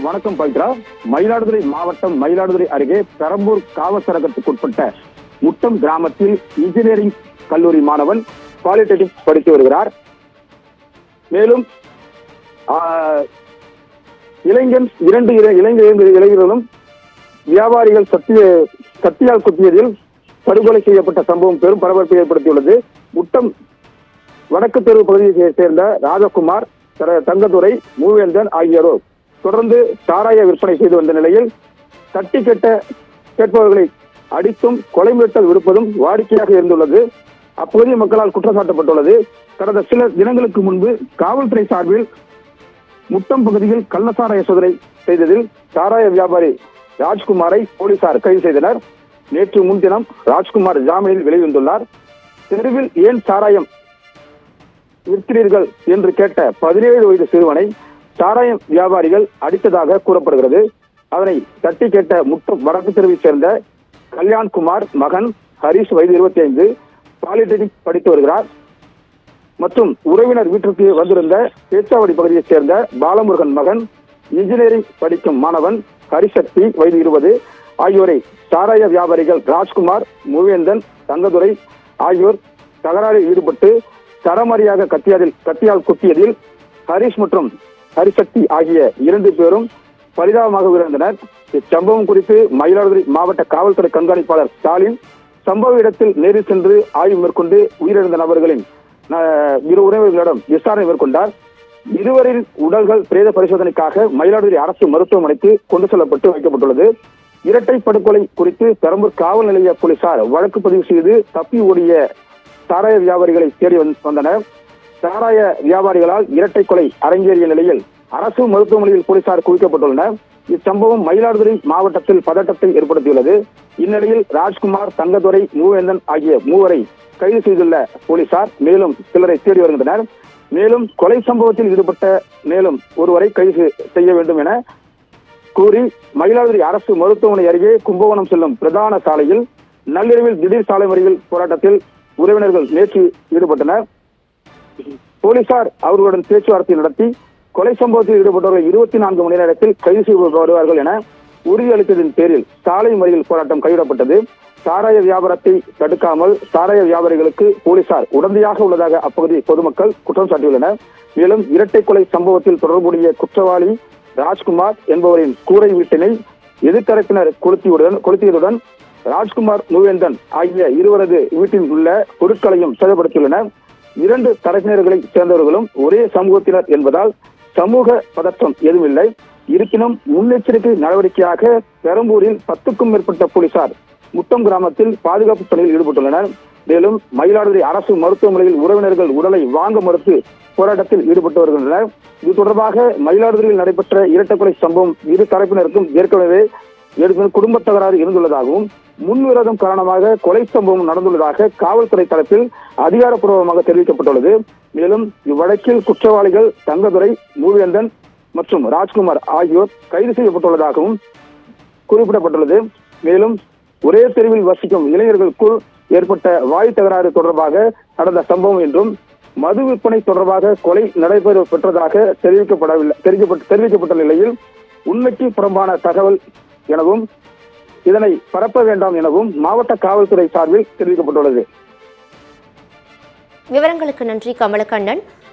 வணக்கம் பவித்ரா. மயிலாடுதுறை மாவட்டம் மயிலாடுதுறை அருகே பெரம்பூர் காவல் சரகத்துக்குட்பட்ட முட்டம் கிராமத்தில் இன்ஜினியரிங் கல்லூரி மாணவன் பாலிடெக்னிக் படித்து வருகிறார். மேலும் இரண்டு இளைஞர்களும் வியாபாரிகள் கத்தியால் குத்தியதில் படுகொலை செய்யப்பட்ட சம்பவம் பெரும் பரபரப்பை ஏற்படுத்தியுள்ளது. முட்டம் வடக்கு தெரு பகுதியை சேர்ந்த ராஜகுமார், தங்கதுரை, மூவேந்தன் ஆகியோர் தொடர்ந்து சாராய விற்பனை செய்து வந்த நிலையில் தட்டி கேட்பவர்களை அடித்தும் கொலை மிரட்டல் விடுப்பதும் வாடிக்கையாக இருந்துள்ளது. அப்பகுதி மக்களால் குற்றம் சாட்டப்பட்டுள்ளது. கடந்த சில தினங்களுக்கு முன்பு காவல்துறை சார்பில் முட்டம் பகுதியில் கள்ள சாராய சோதனை செய்ததில் சாராய வியாபாரி ராஜ்குமாரை போலீசார் கைது செய்தனர். நேற்று முன்தினம் ராஜ்குமார் ஜாமீனில் வெளிவந்துள்ளார். தெருவில் ஏன் சாராயம் விற்கிறீர்கள் என்று கேட்ட 17 வயது சிறுவனை சாராய வியாபாரிகள் அடித்ததாக கூறப்படுகிறது. அதனை தட்டி கேட்ட முட்டம் வடக்கு தெருவை சேர்ந்த கல்யாண்குமார் மகன் ஹரிஷ், வயது 25, பாலிடெக்னிக் படித்து வருகிறார். மற்றும் உறவினர் வீட்டிற்கு வந்திருந்த பேச்சாவடி பகுதியைச் சேர்ந்த பாலமுருகன் மகன் இன்ஜினியரிங் படிக்கும் மாணவன் ஹரிசக்தி, வயது 20 ஆகியோரை சாராய வியாபாரிகள் ராஜ்குமார், மூவேந்தன், தங்கதுரை ஆகியோர் தகராறில் ஈடுபட்டு சரமாரியாக கத்தியால் குத்தியதில் ஹரிஷ் மற்றும் ஹரிசக்தி ஆகிய 2 பேரும் பரிதாபமாக உயிரிழந்தனர். இச்சம்பவம் குறித்து மயிலாடுதுறை மாவட்ட காவல்துறை கண்காணிப்பாளர் ஸ்டாலின் சம்பவ இடத்தில் நேரில் சென்று ஆய்வு மேற்கொண்டு உயிரிழந்த நபர்களின் இரு உறவினர்களிடம் விசாரணை மேற்கொண்டார். இருவரின் உடல்கள் பிரேத பரிசோதனைக்காக மயிலாடுதுறை அரசு மருத்துவமனைக்கு கொண்டு செல்லப்பட்டு வைக்கப்பட்டுள்ளது. இரட்டை படுகொலை குறித்து பெரம்பூர் காவல் நிலைய போலீசார் வழக்கு பதிவு செய்து தப்பி ஓடிய சாராய வியாபாரிகளை தேடி வந்தனர். சாராய வியாபாரிகளால் இரட்டை கொலை அரங்கேறிய நிலையில் அரசு மருத்துவமனையில் போலீசார் குவிக்கப்பட்டுள்ளனர். இச்சம்பவம் மயிலாடுதுறை மாவட்டத்தில் பதட்டத்தை ஏற்படுத்தியுள்ளது. இந்நிலையில் ராஜ்குமார், தங்கதுரை, மூவேந்தன் ஆகிய 3 கைது செய்துள்ள போலீசார் மேலும் சிலரை தேடி வருகின்றனர். மேலும் கொலை சம்பவத்தில் ஈடுபட்ட மேலும் ஒருவரை கைது செய்ய வேண்டும் என கூறி மயிலாடுதுறை அரசு மருத்துவமனை அருகே கும்பகோணம் செல்லும் பிரதான சாலையில் நள்ளிரவில் திடீர் சாலை மறியல் போராட்டத்தில் உறவினர்கள் நேற்று ஈடுபட்டனர். போலீசார் அவர்களுடன் பேச்சுவார்த்தை நடத்தி கொலை சம்பவத்தில் ஈடுபட்டவர்கள் 24 மணி நேரத்தில் கைது செய்யப்படுவார்கள் என உறுதியளித்ததின் பேரில் சாலை மறியல் போராட்டம் கைவிடப்பட்டது. சாராய வியாபாரத்தை தடுக்காமல் சாராய வியாபாரிகளுக்கு போலீசார் உடந்தையாக உள்ளதாக அப்பகுதி பொதுமக்கள் குற்றம் சாட்டியுள்ளனர். மேலும் இரட்டை கொலை சம்பவத்தில் தொடர்புடைய குற்றவாளி ராஜ்குமார் என்பவரின் கூரை வீட்டினை எதிர்த்தரப்பினர் கொளுத்தியதுடன் ராஜ்குமார், மூவேந்தன் ஆகிய இருவரது வீட்டில் உள்ள பொருட்களையும் சேதப்படுத்தியுள்ளனர். 2 தரப்பினர்களை சேர்ந்தவர்களும் ஒரே சமூகத்தினர் என்பதால் சமூக பதற்றம் எதுவுமில்லை. இருப்பினும் முன்னெச்சரிக்கை நடவடிக்கையாக பெரம்பூரில் 10க்கும் மேற்பட்ட போலீசார் முட்டம் கிராமத்தில் பாதுகாப்பு பணியில் ஈடுபட்டுள்ளனர். மேலும் மயிலாடுதுறை அரசு மருத்துவமனையில் உறவினர்கள் உடலை வாங்க மறுத்து போராட்டத்தில் ஈடுபட்டு வருகின்றனர். இது தொடர்பாக மயிலாடுதுறையில் நடைபெற்ற இரட்டை கொலை சம்பவம் இரு தரப்பினருக்கும் ஏற்கனவே குடும்ப தகராறு இருந்துள்ளதாகவும் முன்விரோதம் காரணமாக கொலை சம்பவம் நடந்துள்ளதாக காவல்துறை தரப்பில் அதிகாரப்பூர்வமாக தெரிவிக்கப்பட்டுள்ளது. மேலும் இவ்வழக்கில் குற்றவாளிகள் தங்கதுரை, மூவேந்தன் மற்றும் ராஜ்குமார் ஆகியோர் கைது செய்யப்பட்டுள்ளதாகவும் குறிப்பிடப்பட்டுள்ளது. மேலும் ஒரே தெருவில் வசிக்கும் இளைஞர்களுக்குள் ஏற்பட்ட வாய் தகராறு தொடர்பாக நடந்த சம்பவம் என்றும் மது விற்பனை தொடர்பாக கொலை நடைபெற பெற்றதாக தெரிவிக்கப்பட்ட நிலையில் உண்மைக்கு புறம்பான தகவல் எனவும் இதனை பரப்ப வேண்டாம் எனவும் மாவட்ட காவல்துறை சார்பில் தெரிவிக்கப்பட்டுள்ளது. விவரங்களுக்கு நன்றி கமலக்கண்ணன்.